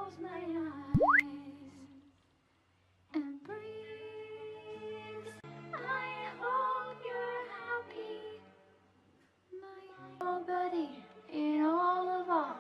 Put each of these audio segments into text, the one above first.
close my eyes and breathe. I hope you're happy, my buddy. In all of us,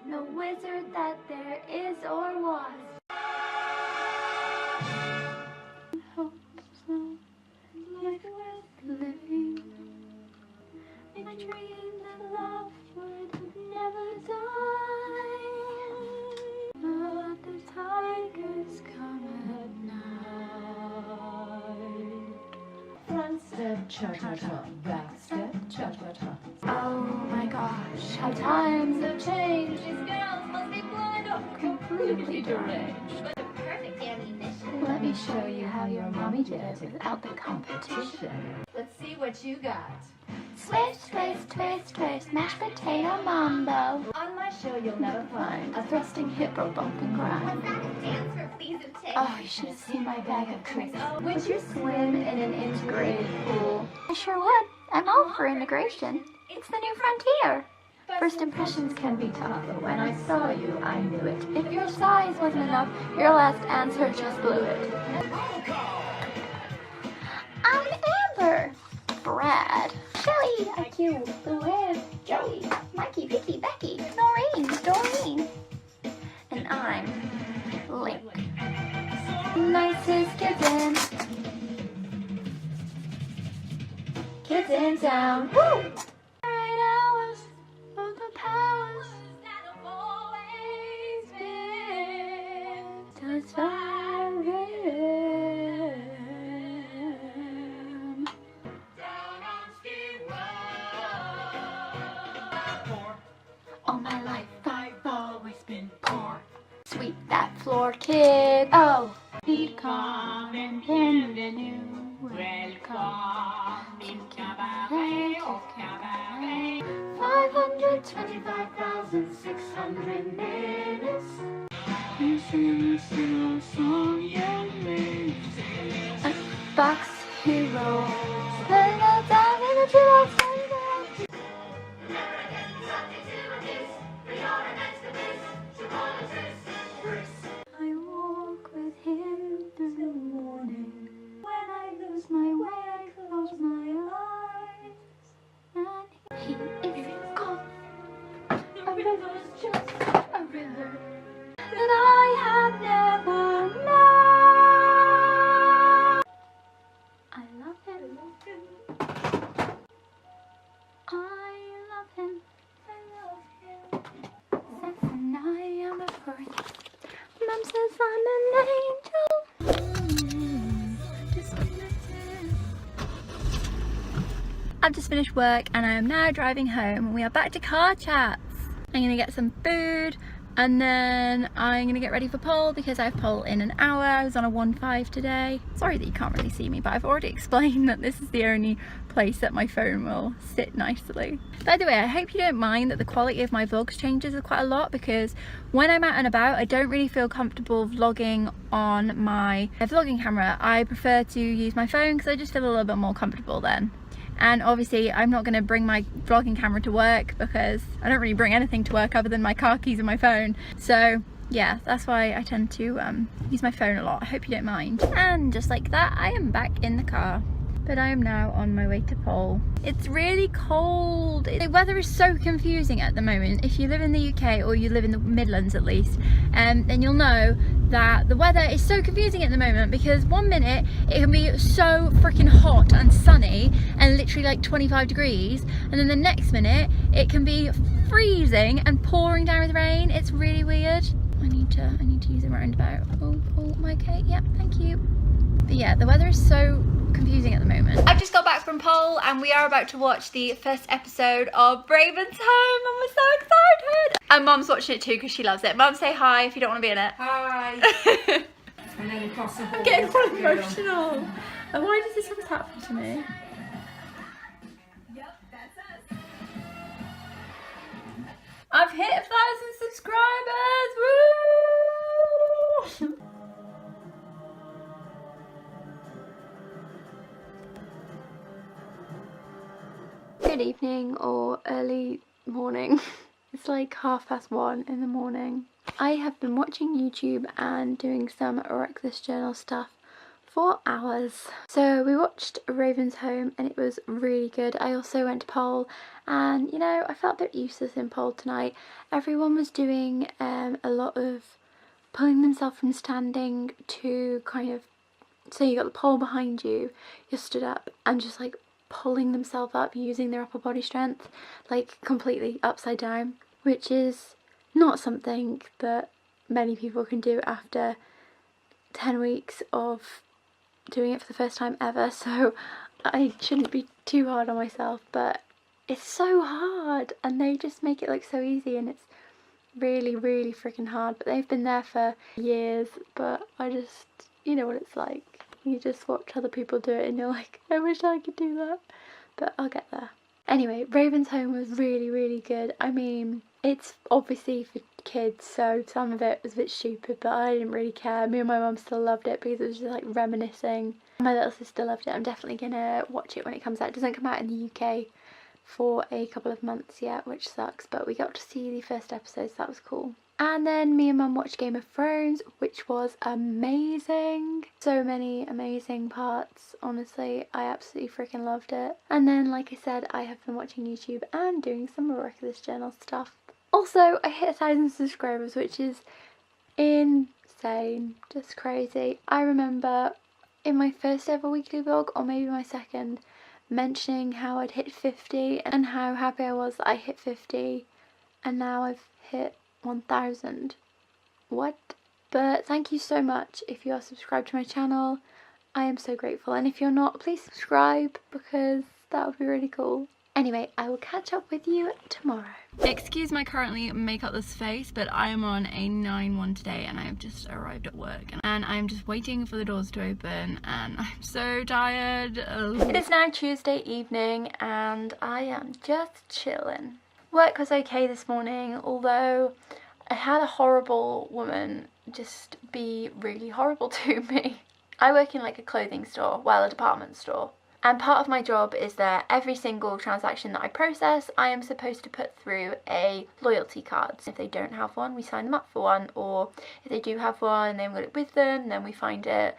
no wizard that there is or was. Hope so, life worth living. I dreamed that love would never die, but the tigers come at night. Front step, cha-cha-cha, back step, cha-cha-cha. Oh my gosh, how times have changed. These girls must be blind or completely deranged. The perfect ammunition. Let me show you how your mommy did it without the competition. Let's see what you got. Twist, twist, twist, twist, mashed potato mambo. On my show, you'll never find A thrusting hip or bumping grind. Was that a dance for please and take? Oh, you should have seen my bag of tricks. Would you swim in an integrated pool? I sure would. I'm all for integration. It's the new frontier. First impressions can be tough, but when I saw you, I knew it. If your size wasn't enough, your last answer just blew it. I'm Amber. Brad. Shelly. IQ. Luann. Joey. Mikey. Vicky. Becky. Noreen. Doreen. And I'm Link. Nicest kids in. Kids in town. Woo! Right hours of the powers that have always been. Just fire in. Down on Skid Row. All my life I've always been poor. Sweep that floor, kid. Oh, be calm and bienvenue. Welcome to Cabaret, oh Cabaret. 525,600 minutes. You sing a song, young lady. A box hero. Spend the time in the jukebox. I walk with him through the morning. When I lose my way, I close my eyes, and he is gone. A river's just a river that I have never known. I love him. I love him. I love him. And I am a furry. Mom says I'm an angel. I've just finished work and I am now driving home. We are back to car chats. I'm gonna get some food and then I'm gonna get ready for pole because I have pole in an hour. I was on a 1.5 today. Sorry that you can't really see me, but I've already explained that this is the only place that my phone will sit nicely. By the way, I hope you don't mind that the quality of my vlogs changes quite a lot, because when I'm out and about, I don't really feel comfortable vlogging on my vlogging camera. I prefer to use my phone because I just feel a little bit more comfortable then. And obviously I'm not going to bring my vlogging camera to work because I don't really bring anything to work other than my car keys and my phone. So yeah, that's why I tend to use my phone a lot. I hope you don't mind. And just like that, I am back in the car. But I am now on my way to pole. It's really cold. The weather is so confusing at the moment. If you live in the UK, or you live in the Midlands at least, then you'll know that the weather is so confusing at the moment, because one minute it can be so freaking hot and sunny and literally like 25 degrees, and then the next minute it can be freezing and pouring down with rain. It's really weird. I need to use a roundabout. Oh, am I okay? Yep, thank you. But yeah, the weather is so confusing at the moment. I've just got back from pole and we are about to watch the first episode of Raven's Home and we're so excited. And Mum's watching it too because she loves it. Mum, say hi if you don't want to be in it. Hi. And then across the hall. Getting quite emotional. And why does this always happen to me? Yep, that's us. I've hit 1,000 subscribers. Woo! Good evening or early morning. It's like 1:30 in the morning. I have been watching YouTube and doing some Wreck This Journal stuff for hours. So we watched Raven's Home and it was really good. I also went to pole and, you know, I felt a bit useless in pole tonight. Everyone was doing a lot of pulling themselves from standing to kind of, so you got the pole behind you, you're stood up and just like pulling themselves up using their upper body strength, like completely upside down, which is not something that many people can do after 10 weeks of doing it for the first time ever, so I shouldn't be too hard on myself, but it's so hard and they just make it look so easy and it's really, really freaking hard. But they've been there for years, but I just, you know what it's like. You just watch other people do it and you're like, I wish I could do that, but I'll get there. Anyway, Raven's Home was really, really good. I mean, it's obviously for kids, so some of it was a bit stupid, but I didn't really care. Me and my mum still loved it because it was just like reminiscing. My little sister loved it. I'm definitely gonna watch it when it comes out. It doesn't come out in the UK for a couple of months yet, which sucks, but we got to see the first episode, so that was cool. And then me and mum watched Game of Thrones, which was amazing. So many amazing parts, honestly. I absolutely freaking loved it. And then, like I said, I have been watching YouTube and doing some Wreck This Journal stuff. Also, I hit 1,000 subscribers, which is insane, just crazy. I remember in my first ever weekly vlog, or maybe my second, mentioning how I'd hit 50 and how happy I was that I hit 50, and now I've hit 1,000. What? But thank you so much if you are subscribed to my channel. I am so grateful, and if you're not, please subscribe because that would be really cool. Anyway, I will catch up with you tomorrow. Excuse my currently makeupless face, but I am on a 9-1 today and I have just arrived at work and I'm just waiting for the doors to open and I'm so tired. It is now Tuesday evening and I am just chilling. Work was okay this morning, although I had a horrible woman just be really horrible to me. I work in like a clothing store, well, a department store. And part of my job is that every single transaction that I process, I am supposed to put through a loyalty card. If they don't have one, we sign them up for one, or if they do have one, they've got it with them, then we find it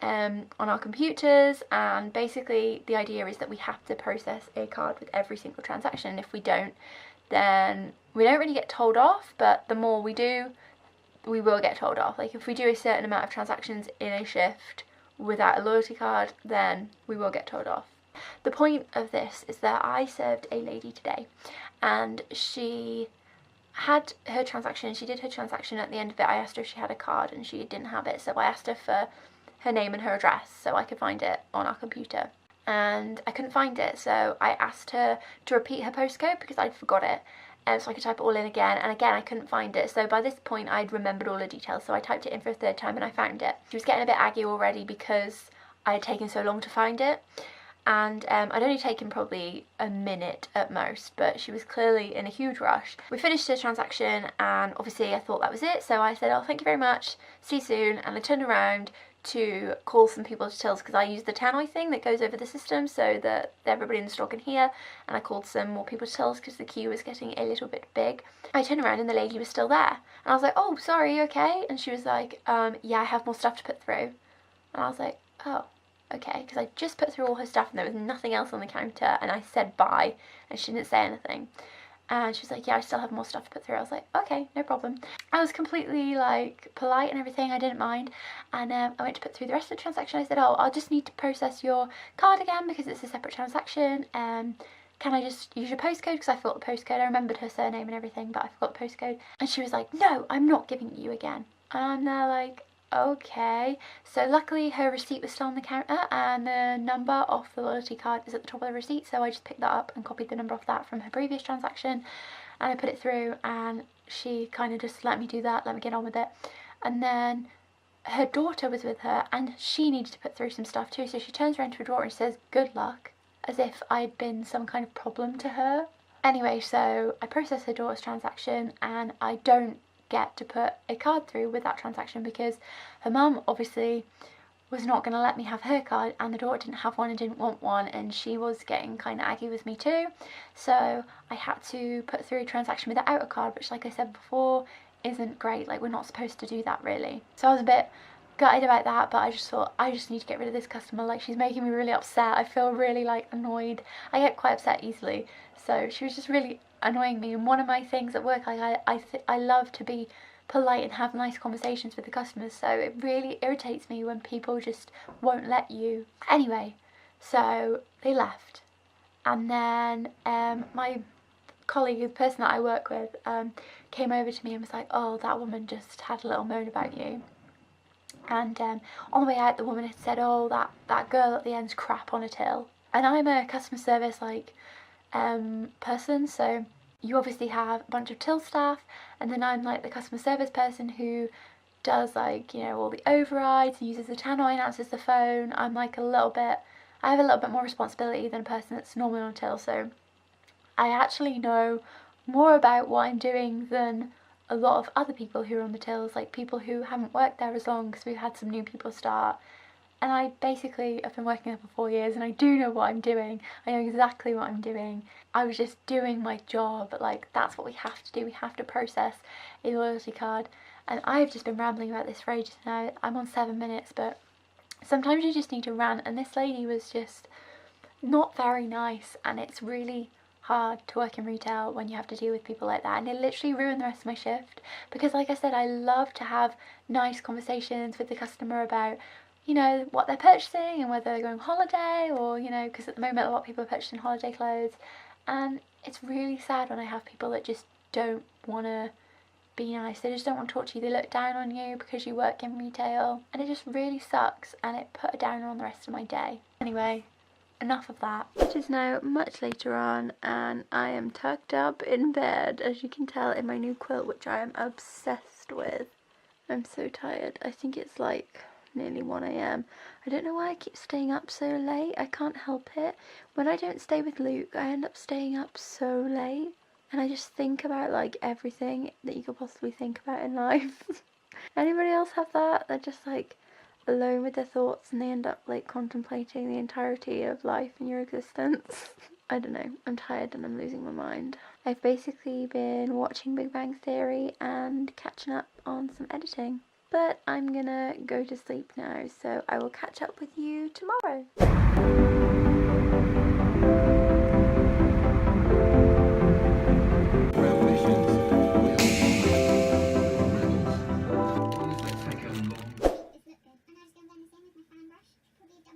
on our computers. And basically the idea is that we have to process a card with every single transaction. If we don't, then we don't really get told off, but the more we do, we will get told off. Like if we do a certain amount of transactions in a shift without a loyalty card, then we will get told off. The point of this is that I served a lady today and she had her transaction, she did her transaction. At the end of it I asked her if she had a card and she didn't have it, so I asked her for her name and her address so I could find it on our computer, and I couldn't find it, so I asked her to repeat her postcode because I'd forgot it. So I could type it all in again, and again I couldn't find it. So by this point I'd remembered all the details, so I typed it in for a third time and I found it. She was getting a bit aggy already because I had taken so long to find it, and I'd only taken probably a minute at most, but she was clearly in a huge rush. We finished the transaction and obviously I thought that was it, so I said, oh, thank you very much, see you soon, and I turned around to call some people to tills because I use the tannoy thing that goes over the system so that everybody in the store can hear, and I called some more people to tills because the queue was getting a little bit big. I turned around and the lady was still there and I was like, oh, sorry, you okay? And she was like, yeah, I have more stuff to put through. And I was like, oh, okay, because I just put through all her stuff and there was nothing else on the counter, and I said bye and she didn't say anything. And she was like, yeah, I still have more stuff to put through. I was like, okay, no problem. I was completely like polite and everything, I didn't mind. And I went to put through the rest of the transaction. I said, oh, I'll just need to process your card again because it's a separate transaction. Can I just use your postcode? Because I forgot the postcode. I remembered her surname and everything, but I forgot the postcode. And she was like, no, I'm not giving it you again. And I'm there like, okay. So luckily her receipt was still on the counter and the number off the loyalty card is at the top of the receipt, so I just picked that up and copied the number off that from her previous transaction and I put it through, and she kind of just let me do that, let me get on with it. And then her daughter was with her and she needed to put through some stuff too, so she turns around to her daughter and says good luck, as if I'd been some kind of problem to her. Anyway, so I processed her daughter's transaction and I don't get to put a card through with that transaction because her mum obviously was not going to let me have her card, and the daughter didn't have one and didn't want one, and she was getting kind of aggy with me too, so I had to put through a transaction without a card, which, like I said before, isn't great. Like, we're not supposed to do that really. So I was a bit gutted about that, but I just thought, I just need to get rid of this customer. Like, she's making me really upset. I feel really like annoyed. I get quite upset easily, so she was just really annoying me. And one of my things at work, like I love to be polite and have nice conversations with the customers, so it really irritates me when people just won't let you. Anyway, so they left, and then my colleague, the person that I work with, came over to me and was like, oh, that woman just had a little moan about you. And on the way out, the woman had said, oh, that girl at the end's crap on a till. And I'm a customer service like person, so you obviously have a bunch of till staff, and then I'm like the customer service person who does, like, you know, all the overrides, uses the tannoy, and answers the phone. I'm like I have a little bit more responsibility than a person that's normally on a till, so I actually know more about what I'm doing than a lot of other people who are on the tills, like people who haven't worked there as long, because we've had some new people start. And I basically have been working there for 4 years, and I do know what I'm doing. I know exactly what I'm doing. I was just doing my job. Like, that's what we have to do. We have to process a loyalty card. And I've just been rambling about this for ages now. I'm on 7 minutes, but sometimes you just need to rant. And this lady was just not very nice, and it's really hard to work in retail when you have to deal with people like that. And it literally ruined the rest of my shift, because like I said, I love to have nice conversations with the customer about, you know, what they're purchasing and whether they're going on holiday, or, you know, because at the moment a lot of people are purchasing holiday clothes, and it's really sad when I have people that just don't want to be nice. They just don't want to talk to you. They look down on you because you work in retail, and it just really sucks, and it put a downer on the rest of my day. Anyway, enough of that. It is now much later on, and I am tucked up in bed, as you can tell, in my new quilt, which I am obsessed with. I'm so tired. I think it's like nearly 1 AM. I don't know why I keep staying up so late. I can't help it. When I don't stay with Luke, I end up staying up so late, and I just think about like everything that you could possibly think about in life. Anybody else have that? They're just like alone with their thoughts, and they end up like contemplating the entirety of life and your existence. I don't know, I'm tired and I'm losing my mind. I've basically been watching Big Bang Theory and catching up on some editing, but I'm gonna go to sleep now, so I will catch up with you tomorrow.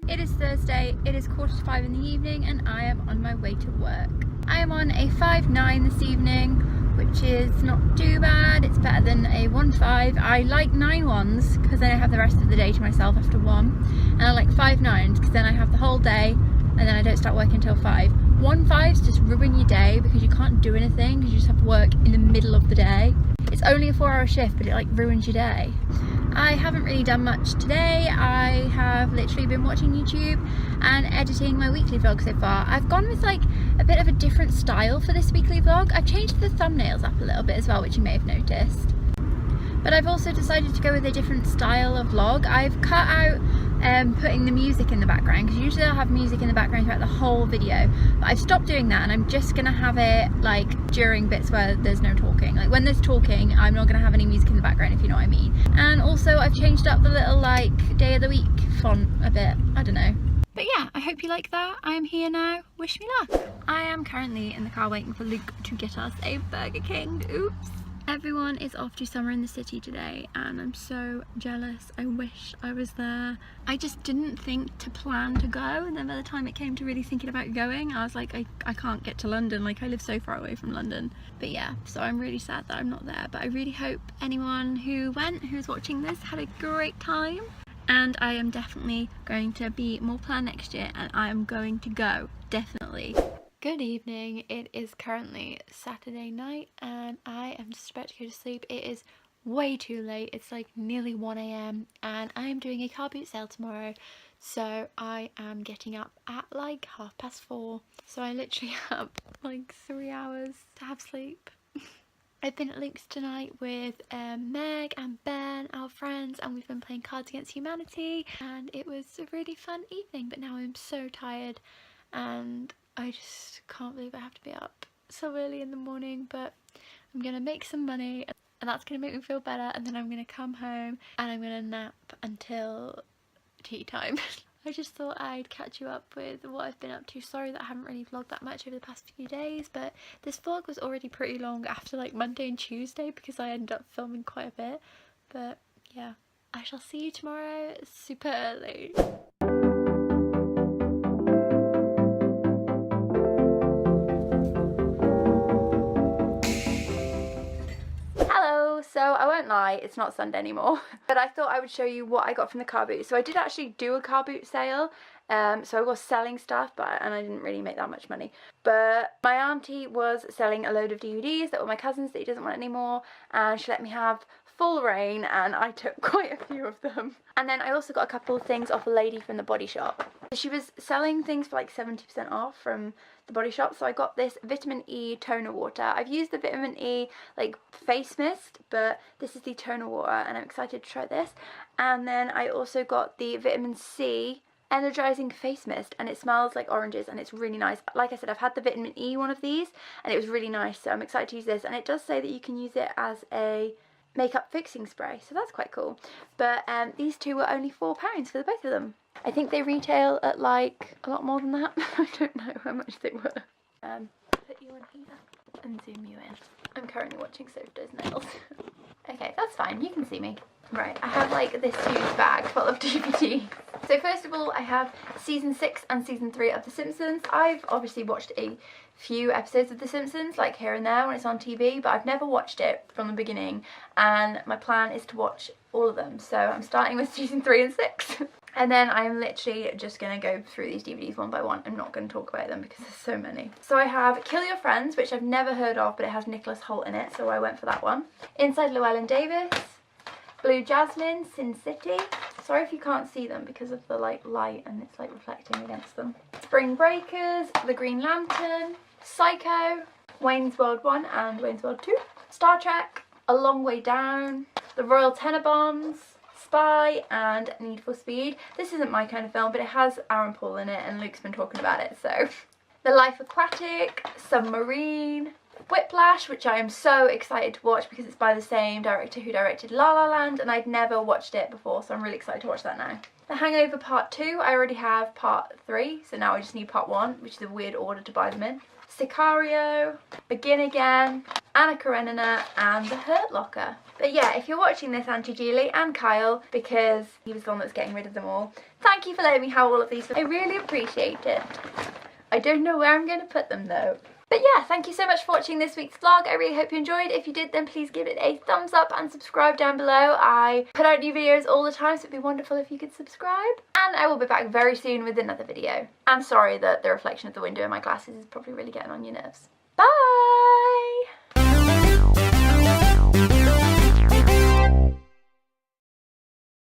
It is Thursday, it is 4:45 in the evening, and I am on my way to work. I am on a 5.9 this evening, which is not too bad. It's better than a 1.5. I like 9.1s because then I have the rest of the day to myself after 1, and I like 5.9s because then I have the whole day and then I don't start working until 5. 1.5s just ruin your day because you can't do anything because you just have to work in the middle of the day. It's only a 4-hour shift, but it like ruins your day. I haven't really done much today. I have literally been watching YouTube and editing my weekly vlog so far. I've gone with like a bit of a different style for this weekly vlog. I've changed the thumbnails up a little bit as well, which you may have noticed. But I've also decided to go with a different style of vlog. I've cut out putting the music in the background, because usually I'll have music in the background throughout the whole video, but I've stopped doing that, and I'm just gonna have it like during bits where there's no talking. Like when there's talking, I'm not gonna have any music in the background, if you know what I mean. And also I've changed up the little like day of the week font a bit, I don't know. But yeah, I hope you like that. I am here now, wish me luck. I am currently in the car waiting for Luke to get us a Burger King. Oops. Everyone is off to summer in the city today, and I'm so jealous. I wish I was there. I just didn't think to plan to go, and then by the time it came to really thinking about going, I was like, I can't get to London. Like, I live so far away from London. But yeah, so I'm really sad that I'm not there, but I really hope anyone who went, who's watching this, had a great time. And I am definitely going to be more planned next year, and I am going to go, definitely. Good evening. It is currently Saturday night, and I am just about to go to sleep. It is way too late. It's like nearly 1 AM, and I am doing a car boot sale tomorrow, so I am getting up at like 4:30. So I literally have like 3 hours to have sleep. I've been at Luke's tonight with Meg and Ben, our friends, and we've been playing Cards Against Humanity, and it was a really fun evening. But now I'm so tired, and I just can't believe I have to be up so early in the morning, but I'm gonna make some money and that's going to make me feel better, and then I'm going to come home and I'm going to nap until tea time. I just thought I'd catch you up with what I've been up to. Sorry that I haven't really vlogged that much over the past few days, but this vlog was already pretty long after like Monday and Tuesday because I ended up filming quite a bit. But yeah, I shall see you tomorrow super early. Hello, so I won't lie, it's not Sunday anymore, but I thought I would show you what I got from the car boot. So I did actually do a car boot sale, so I was selling stuff, and I didn't really make that much money. But my auntie was selling a load of DVDs that were my cousin's that he doesn't want anymore, and she let me have full reign, and I took quite a few of them. And then I also got a couple of things off a lady from the Body Shop. She was selling things for like 70% off from the Body Shop, so I got this vitamin E toner water. I've used the vitamin E like face mist, but this is the toner water and I'm excited to try this. And then I also got the vitamin C energizing face mist, and it smells like oranges and it's really nice. Like I said, I've had the vitamin E one of these and it was really nice, so I'm excited to use this. And it does say that you can use it as a makeup fixing spray, so that's quite cool. But these two were only £4 for the both of them. I think they retail at like a lot more than that. I don't know how much they were. Put you on here and zoom you in. I'm currently watching Sophie's nails. Okay, that's fine, you can see me. Right, I have like this huge bag full of DVDs. So first of all, I have season 6 and season 3 of The Simpsons. I've obviously watched a few episodes of The Simpsons, like here and there when it's on TV, but I've never watched it from the beginning, and my plan is to watch all of them. So I'm starting with season 3 and 6. And then I'm literally just going to go through these DVDs one by one. I'm not going to talk about them because there's so many. So I have Kill Your Friends, which I've never heard of, but it has Nicholas Hoult in it, so I went for that one. Inside Llewellyn Davis, Blue Jasmine, Sin City. Sorry if you can't see them because of the like light and it's like reflecting against them. Spring Breakers, The Green Lantern, Psycho, Wayne's World 1 and Wayne's World 2, Star Trek, A Long Way Down, The Royal Tenenbaums, Spy and Need for Speed. This isn't my kind of film, but it has Aaron Paul in it and Luke's been talking about it, so. The Life Aquatic, Submarine, Whiplash, which I am so excited to watch because it's by the same director who directed La La Land, and I'd never watched it before, so I'm really excited to watch that now. The Hangover Part 2, I already have Part 3, so now I just need Part 1, which is a weird order to buy them in. Sicario, Begin Again, Anna Karenina, and The Hurt Locker. But yeah, if you're watching this, Auntie Julie and Kyle, because he was the one that was getting rid of them all, thank you for letting me have all of these. I really appreciate it. I don't know where I'm going to put them though. But yeah, thank you so much for watching this week's vlog. I really hope you enjoyed. If you did, then please give it a thumbs up and subscribe down below. I put out new videos all the time, so it'd be wonderful if you could subscribe. And I will be back very soon with another video. I'm sorry that the reflection of the window in my glasses is probably really getting on your nerves. Bye!